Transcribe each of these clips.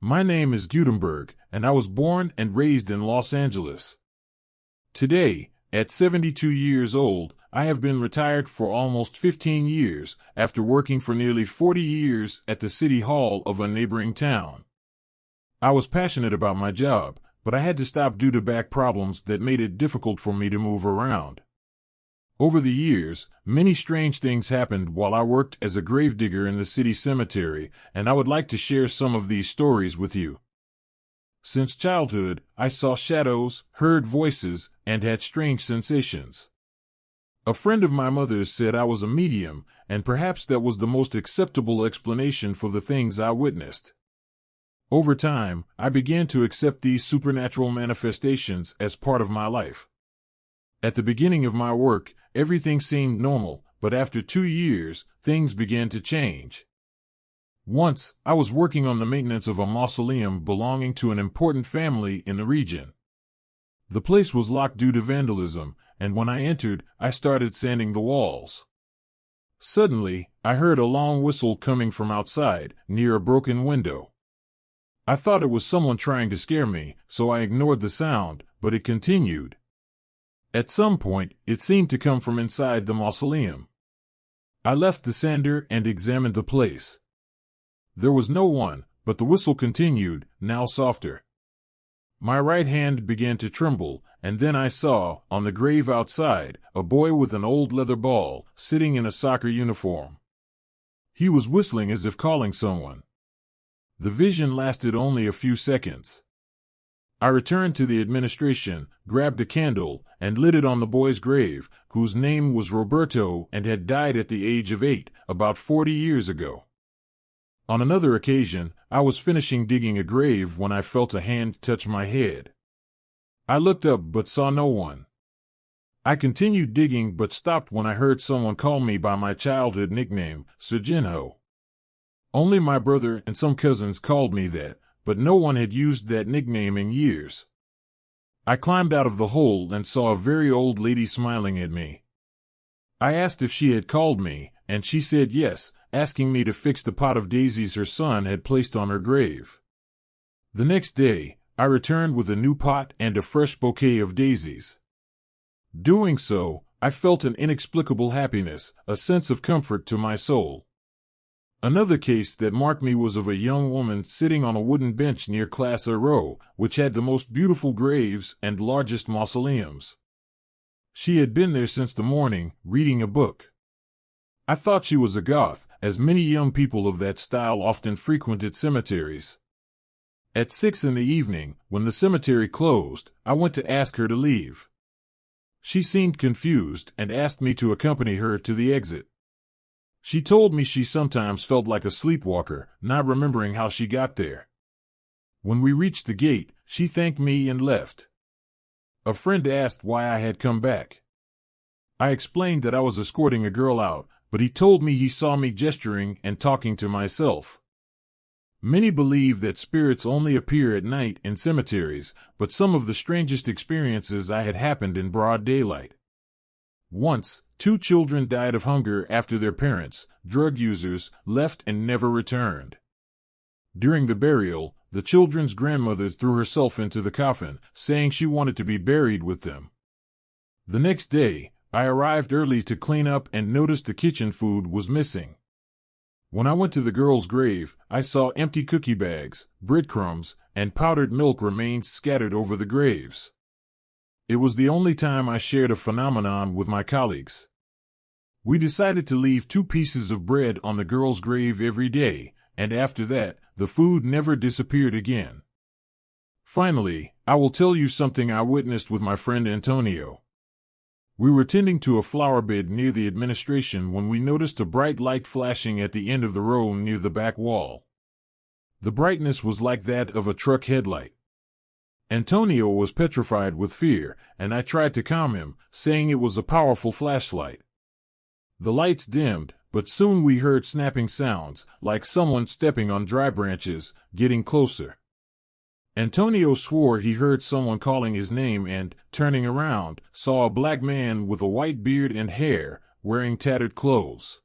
My name is Gutenberg, and I was born and raised in Los Angeles. Today, at 72 years old, I have been retired for almost 15 years after working for nearly 40 years at the city hall of a neighboring town. I was passionate about my job, but I had to stop due to back problems that made it difficult for me to move around. Over the years, many strange things happened while I worked as a gravedigger in the city cemetery, and I would like to share some of these stories with you. Since childhood, I saw shadows, heard voices, and had strange sensations. A friend of my mother's said I was a medium, and perhaps that was the most acceptable explanation for the things I witnessed. Over time, I began to accept these supernatural manifestations as part of my life. At the beginning of my work, everything seemed normal, but after 2 years, things began to change. Once, I was working on the maintenance of a mausoleum belonging to an important family in the region. The place was locked due to vandalism, and when I entered, I started sanding the walls. Suddenly, I heard a long whistle coming from outside, near a broken window. I thought it was someone trying to scare me, so I ignored the sound, but it continued. At some point, it seemed to come from inside the mausoleum. I left the sander and examined the place. There was no one, but the whistle continued, now softer. My right hand began to tremble, and then I saw, on the grave outside, a boy with an old leather ball, sitting in a soccer uniform. He was whistling as if calling someone. The vision lasted only a few seconds. I returned to the administration, grabbed a candle, and lit it on the boy's grave, whose name was Roberto and had died at the age of 8, about 40 years ago. On another occasion, I was finishing digging a grave when I felt a hand touch my head. I looked up but saw no one. I continued digging but stopped when I heard someone call me by my childhood nickname, Sujinho. Only my brother and some cousins called me that, but no one had used that nickname in years. I climbed out of the hole and saw a very old lady smiling at me. I asked if she had called me, and she said yes, asking me to fix the pot of daisies her son had placed on her grave. The next day, I returned with a new pot and a fresh bouquet of daisies. Doing so, I felt an inexplicable happiness, a sense of comfort to my soul. Another case that marked me was of a young woman sitting on a wooden bench near Class A row, which had the most beautiful graves and largest mausoleums. She had been there since the morning, reading a book. I thought she was a goth, as many young people of that style often frequented cemeteries. At 6 in the evening, when the cemetery closed, I went to ask her to leave. She seemed confused and asked me to accompany her to the exit. She told me she sometimes felt like a sleepwalker, not remembering how she got there. When we reached the gate, she thanked me and left. A friend asked why I had come back. I explained that I was escorting a girl out, but he told me he saw me gesturing and talking to myself. Many believe that spirits only appear at night in cemeteries, but some of the strangest experiences I had happened in broad daylight. Once, 2 children died of hunger after their parents, drug users, left and never returned. During the burial, the children's grandmother threw herself into the coffin, saying she wanted to be buried with them. The next day, I arrived early to clean up and noticed the kitchen food was missing. When I went to the girl's grave, I saw empty cookie bags, breadcrumbs, and powdered milk remains scattered over the graves. It was the only time I shared a phenomenon with my colleagues. We decided to leave 2 pieces of bread on the girl's grave every day, and after that, the food never disappeared again. Finally, I will tell you something I witnessed with my friend Antonio. We were tending to a flower bed near the administration when we noticed a bright light flashing at the end of the row near the back wall. The brightness was like that of a truck headlight. Antonio was petrified with fear, and I tried to calm him, saying it was a powerful flashlight. The lights dimmed, but soon we heard snapping sounds, like someone stepping on dry branches, getting closer. Antonio swore he heard someone calling his name and, turning around, saw a black man with a white beard and hair, wearing tattered clothes.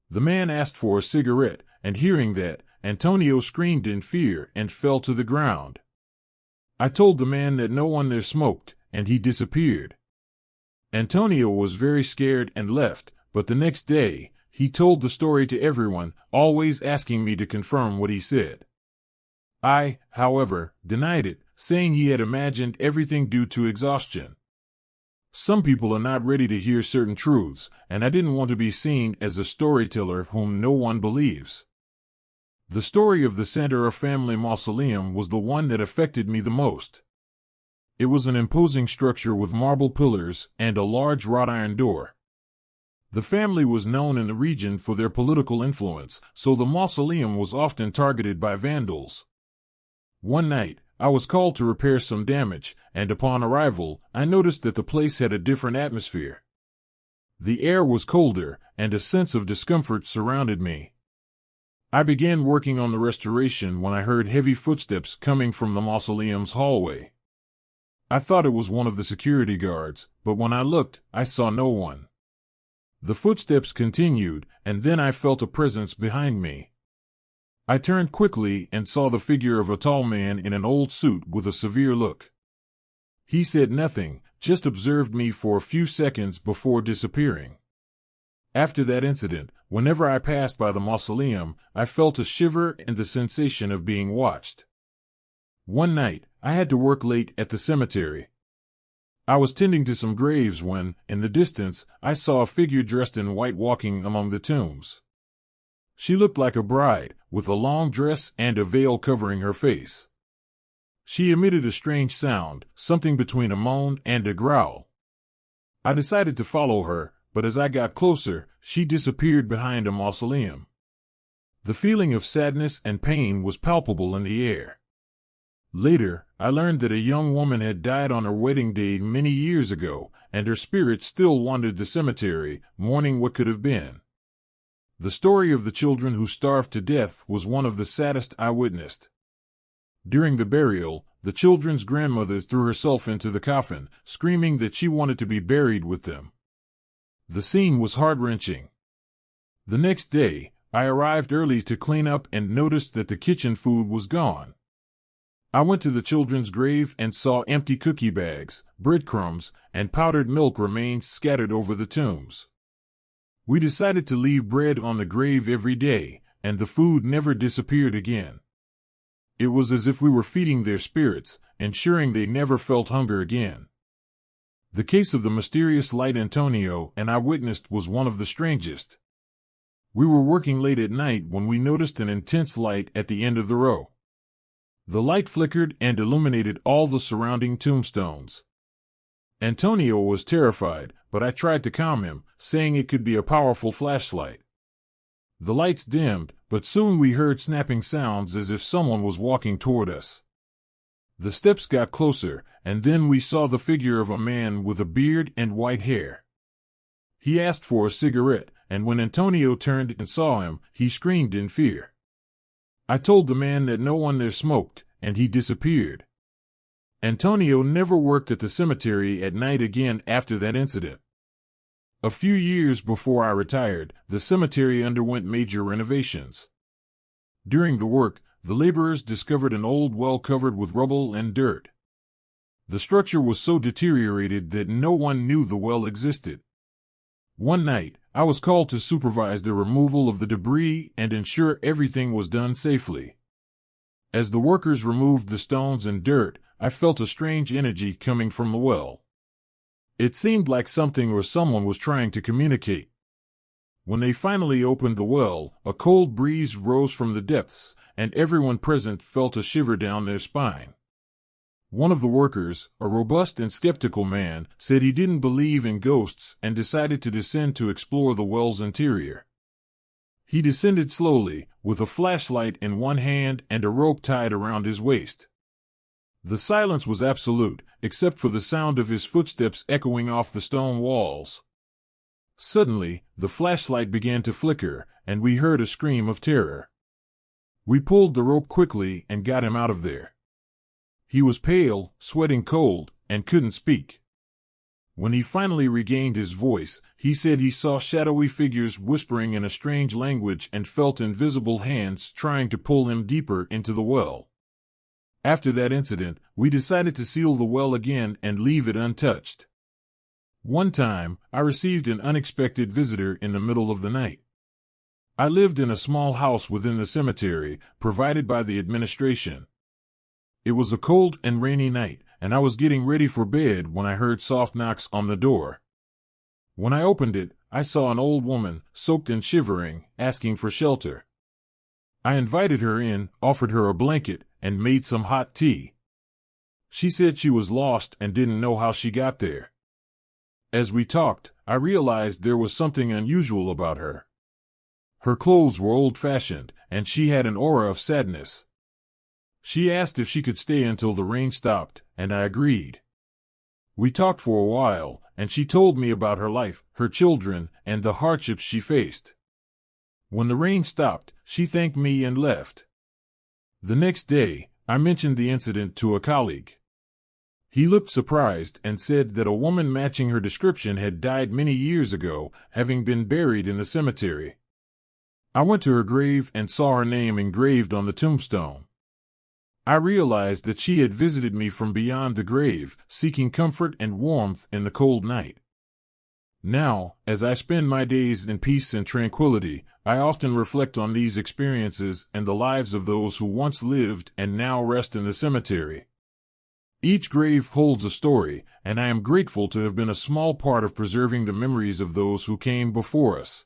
The man asked for a cigarette, and hearing that, Antonio screamed in fear and fell to the ground. I told the man that no one there smoked, and he disappeared. Antonio was very scared and left, but the next day, he told the story to everyone, always asking me to confirm what he said. I, however, denied it, saying he had imagined everything due to exhaustion. Some people are not ready to hear certain truths, and I didn't want to be seen as a storyteller whom no one believes. The story of the Santa family mausoleum was the one that affected me the most. It was an imposing structure with marble pillars and a large wrought iron door. The family was known in the region for their political influence, so the mausoleum was often targeted by vandals. One night, I was called to repair some damage, and upon arrival, I noticed that the place had a different atmosphere. The air was colder, and a sense of discomfort surrounded me. I began working on the restoration when I heard heavy footsteps coming from the mausoleum's hallway. I thought it was one of the security guards, but when I looked, I saw no one. The footsteps continued, and then I felt a presence behind me. I turned quickly and saw the figure of a tall man in an old suit with a severe look. He said nothing, just observed me for a few seconds before disappearing. After that incident, whenever I passed by the mausoleum, I felt a shiver and the sensation of being watched. One night, I had to work late at the cemetery. I was tending to some graves when, in the distance, I saw a figure dressed in white walking among the tombs. She looked like a bride, with a long dress and a veil covering her face. She emitted a strange sound, something between a moan and a growl. I decided to follow her, but as I got closer, she disappeared behind a mausoleum. The feeling of sadness and pain was palpable in the air. Later, I learned that a young woman had died on her wedding day many years ago, and her spirit still wandered the cemetery, mourning what could have been. The story of the children who starved to death was one of the saddest I witnessed. During the burial, the children's grandmother threw herself into the coffin, screaming that she wanted to be buried with them. The scene was heart-wrenching. The next day, I arrived early to clean up and noticed that the kitchen food was gone. I went to the children's grave and saw empty cookie bags, breadcrumbs, and powdered milk remains scattered over the tombs. We decided to leave bread on the grave every day, and the food never disappeared again. It was as if we were feeding their spirits, ensuring they never felt hunger again. The case of the mysterious light Antonio and I witnessed was one of the strangest. We were working late at night when we noticed an intense light at the end of the row. The light flickered and illuminated all the surrounding tombstones. Antonio was terrified, but I tried to calm him, saying it could be a powerful flashlight. The lights dimmed, but soon we heard snapping sounds as if someone was walking toward us. The steps got closer, and then we saw the figure of a man with a beard and white hair. He asked for a cigarette, and when Antonio turned and saw him, he screamed in fear. I told the man that no one there smoked, and he disappeared. Antonio never worked at the cemetery at night again after that incident. A few years before I retired, the cemetery underwent major renovations. During the work, the laborers discovered an old well covered with rubble and dirt. The structure was so deteriorated that no one knew the well existed. One night, I was called to supervise the removal of the debris and ensure everything was done safely. As the workers removed the stones and dirt, I felt a strange energy coming from the well. It seemed like something or someone was trying to communicate. When they finally opened the well, a cold breeze rose from the depths, and everyone present felt a shiver down their spine. One of the workers, a robust and skeptical man, said he didn't believe in ghosts and decided to descend to explore the well's interior. He descended slowly, with a flashlight in one hand and a rope tied around his waist. The silence was absolute, except for the sound of his footsteps echoing off the stone walls. Suddenly, the flashlight began to flicker, and we heard a scream of terror. We pulled the rope quickly and got him out of there. He was pale, sweating cold, and couldn't speak. When he finally regained his voice, he said he saw shadowy figures whispering in a strange language and felt invisible hands trying to pull him deeper into the well. After that incident, we decided to seal the well again and leave it untouched. One time, I received an unexpected visitor in the middle of the night. I lived in a small house within the cemetery, provided by the administration. It was a cold and rainy night, and I was getting ready for bed when I heard soft knocks on the door. When I opened it, I saw an old woman, soaked and shivering, asking for shelter. I invited her in, offered her a blanket, and made some hot tea. She said she was lost and didn't know how she got there. As we talked, I realized there was something unusual about her. Her clothes were old-fashioned, and she had an aura of sadness. She asked if she could stay until the rain stopped, and I agreed. We talked for a while, and she told me about her life, her children, and the hardships she faced. When the rain stopped, she thanked me and left. The next day, I mentioned the incident to a colleague. He looked surprised and said that a woman matching her description had died many years ago, having been buried in the cemetery. I went to her grave and saw her name engraved on the tombstone. I realized that she had visited me from beyond the grave, seeking comfort and warmth in the cold night. Now, as I spend my days in peace and tranquility, I often reflect on these experiences and the lives of those who once lived and now rest in the cemetery. Each grave holds a story, and I am grateful to have been a small part of preserving the memories of those who came before us.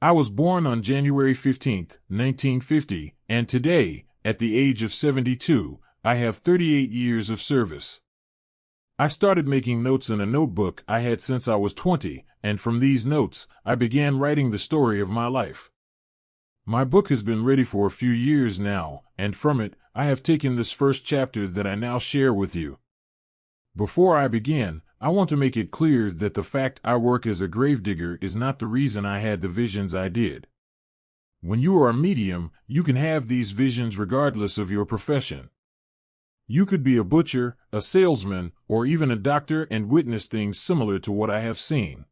I was born on January 15, 1950, and today, at the age of 72, I have 38 years of service. I started making notes in a notebook I had since I was 20, and from these notes, I began writing the story of my life. My book has been ready for a few years now, and from it, I have taken this first chapter that I now share with you. Before I begin, I want to make it clear that the fact I work as a gravedigger is not the reason I had the visions I did. When you are a medium, you can have these visions regardless of your profession. You could be a butcher, a salesman, or even a doctor and witness things similar to what I have seen.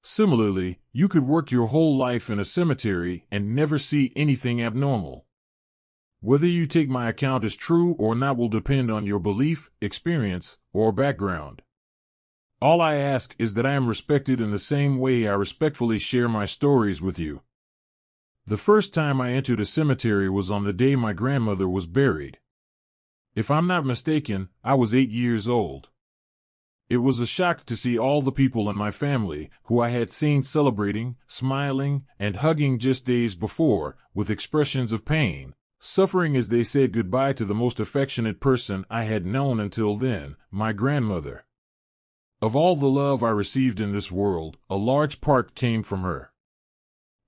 Similarly, you could work your whole life in a cemetery and never see anything abnormal. Whether you take my account as true or not will depend on your belief, experience, or background. All I ask is that I am respected in the same way I respectfully share my stories with you. The first time I entered a cemetery was on the day my grandmother was buried. If I'm not mistaken, I was 8 years old. It was a shock to see all the people in my family, who I had seen celebrating, smiling, and hugging just days before, with expressions of pain, suffering as they said goodbye to the most affectionate person I had known until then, my grandmother. Of all the love I received in this world, a large part came from her.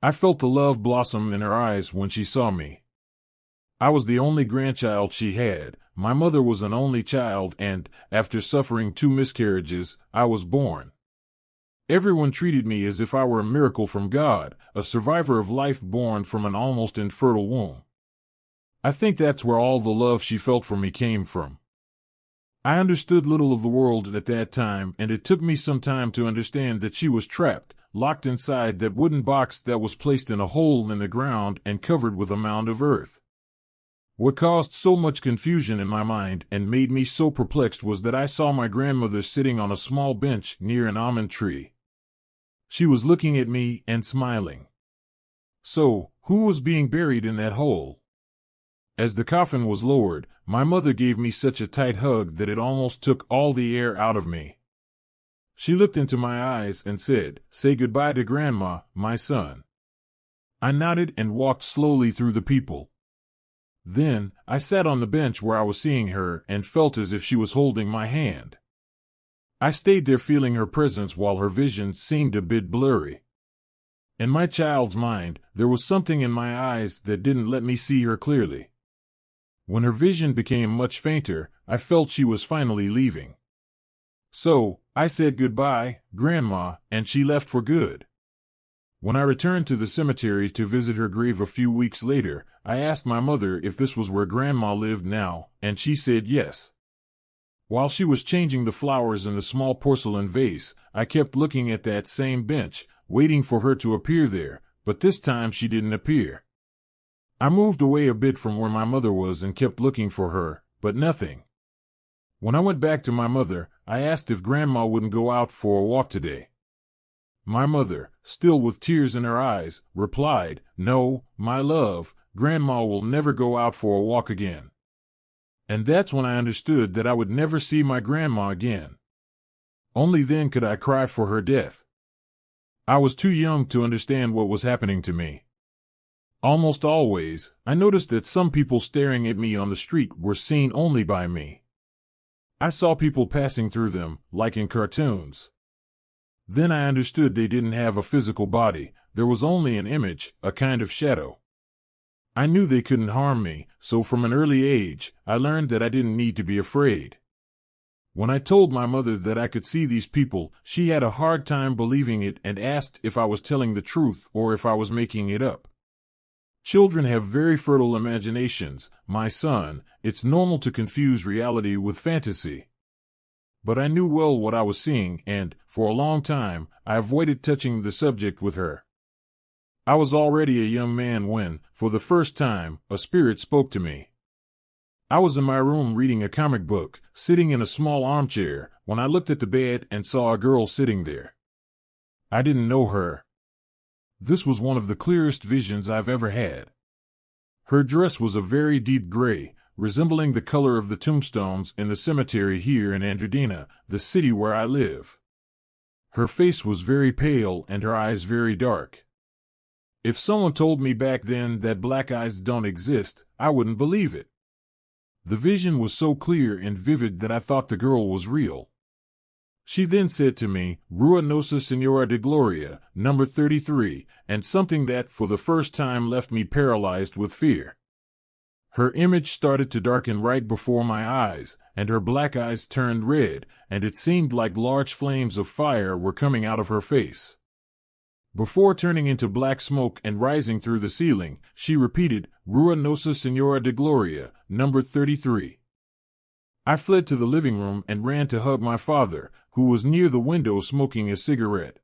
I felt the love blossom in her eyes when she saw me. I was the only grandchild she had. My mother was an only child and, after suffering 2 miscarriages, I was born. Everyone treated me as if I were a miracle from God, a survivor of life born from an almost infertile womb. I think that's where all the love she felt for me came from. I understood little of the world at that time, and it took me some time to understand that she was trapped, locked inside that wooden box that was placed in a hole in the ground and covered with a mound of earth. What caused so much confusion in my mind and made me so perplexed was that I saw my grandmother sitting on a small bench near an almond tree. She was looking at me and smiling. So, who was being buried in that hole? As the coffin was lowered, my mother gave me such a tight hug that it almost took all the air out of me. She looked into my eyes and said, "Say goodbye to Grandma, my son." I nodded and walked slowly through the people. Then, I sat on the bench where I was seeing her and felt as if she was holding my hand. I stayed there feeling her presence while her vision seemed a bit blurry. In my child's mind, there was something in my eyes that didn't let me see her clearly. When her vision became much fainter, I felt she was finally leaving. So, I said goodbye, Grandma, and she left for good. When I returned to the cemetery to visit her grave a few weeks later, I asked my mother if this was where Grandma lived now, and she said yes. While she was changing the flowers in the small porcelain vase, I kept looking at that same bench, waiting for her to appear there, but this time she didn't appear. I moved away a bit from where my mother was and kept looking for her, but nothing. When I went back to my mother, I asked if Grandma wouldn't go out for a walk today. My mother, still with tears in her eyes, replied, "No, my love, Grandma will never go out for a walk again." And that's when I understood that I would never see my grandma again. Only then could I cry for her death. I was too young to understand what was happening to me. Almost always, I noticed that some people staring at me on the street were seen only by me. I saw people passing through them, like in cartoons. Then I understood they didn't have a physical body, there was only an image, a kind of shadow. I knew they couldn't harm me, so from an early age, I learned that I didn't need to be afraid. When I told my mother that I could see these people, she had a hard time believing it and asked if I was telling the truth or if I was making it up. Children have very fertile imaginations, my son. It's normal to confuse reality with fantasy. But I knew well what I was seeing, and, for a long time, I avoided touching the subject with her. I was already a young man when, for the first time, a spirit spoke to me. I was in my room reading a comic book, sitting in a small armchair, when I looked at the bed and saw a girl sitting there. I didn't know her. This was one of the clearest visions I've ever had. Her dress was a very deep gray, resembling the color of the tombstones in the cemetery here in Andradina, the city where I live. Her face was very pale and her eyes very dark. If someone told me back then that black eyes don't exist, I wouldn't believe it. The vision was so clear and vivid that I thought the girl was real. She then said to me, "Rua Nosa Senora de Gloria, number 33, and something that for the first time left me paralyzed with fear. Her image started to darken right before my eyes, and her black eyes turned red, and it seemed like large flames of fire were coming out of her face. Before turning into black smoke and rising through the ceiling, she repeated, 'Rua Nosa Senora de Gloria, number 33. I fled to the living room and ran to hug my father, who was near the window smoking a cigarette.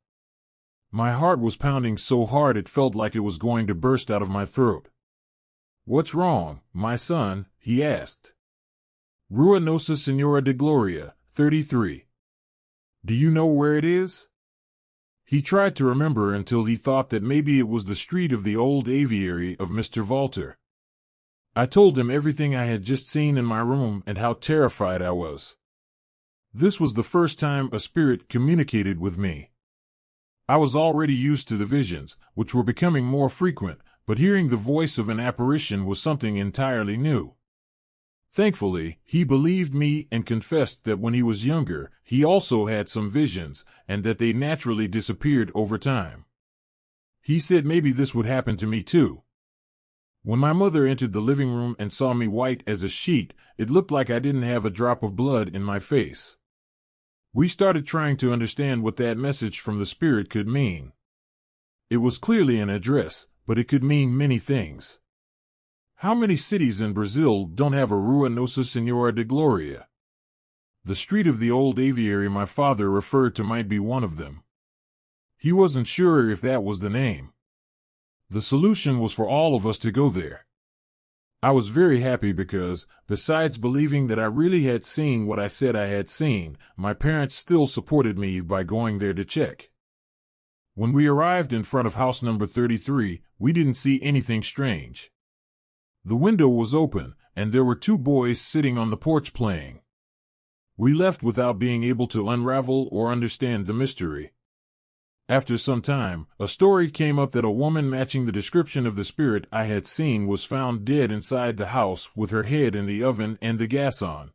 My heart was pounding so hard it felt like it was going to burst out of my throat. "What's wrong, my son?" he asked. "Rua Nosa Senora de Gloria, 33. Do you know where it is?" He tried to remember until he thought that maybe it was the street of the old aviary of Mr. Walter. I told him everything I had just seen in my room and how terrified I was. This was the first time a spirit communicated with me. I was already used to the visions, which were becoming more frequent, but hearing the voice of an apparition was something entirely new. Thankfully, he believed me and confessed that when he was younger, he also had some visions, and that they naturally disappeared over time. He said maybe this would happen to me too. When my mother entered the living room and saw me white as a sheet, it looked like I didn't have a drop of blood in my face. We started trying to understand what that message from the spirit could mean. It was clearly an address, but it could mean many things. How many cities in Brazil don't have a Rua Nosa Senora de Gloria? The street of the old aviary my father referred to might be one of them. He wasn't sure if that was the name. The solution was for all of us to go there. I was very happy because, besides believing that I really had seen what I said I had seen, my parents still supported me by going there to check. When we arrived in front of house number 33, we didn't see anything strange. The window was open, and there were two boys sitting on the porch playing. We left without being able to unravel or understand the mystery. After some time, a story came up that a woman matching the description of the spirit I had seen was found dead inside the house with her head in the oven and the gas on.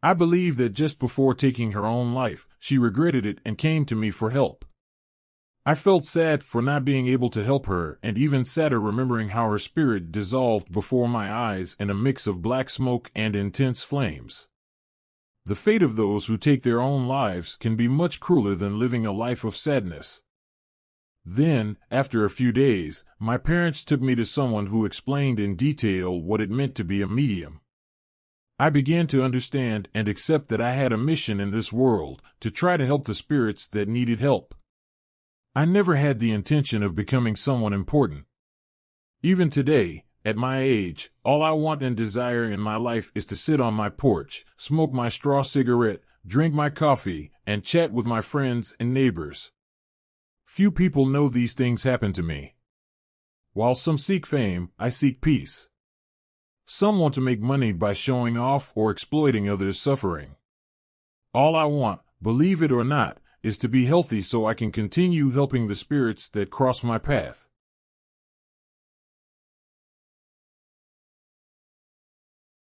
I believe that just before taking her own life, she regretted it and came to me for help. I felt sad for not being able to help her, and even sadder remembering how her spirit dissolved before my eyes in a mix of black smoke and intense flames. The fate of those who take their own lives can be much crueler than living a life of sadness. Then, after a few days, my parents took me to someone who explained in detail what it meant to be a medium. I began to understand and accept that I had a mission in this world, to try to help the spirits that needed help. I never had the intention of becoming someone important. Even today, at my age, all I want and desire in my life is to sit on my porch, smoke my straw cigarette, drink my coffee, and chat with my friends and neighbors. Few people know these things happen to me. While some seek fame, I seek peace. Some want to make money by showing off or exploiting others' suffering. All I want, believe it or not, is to be healthy so I can continue helping the spirits that cross my path.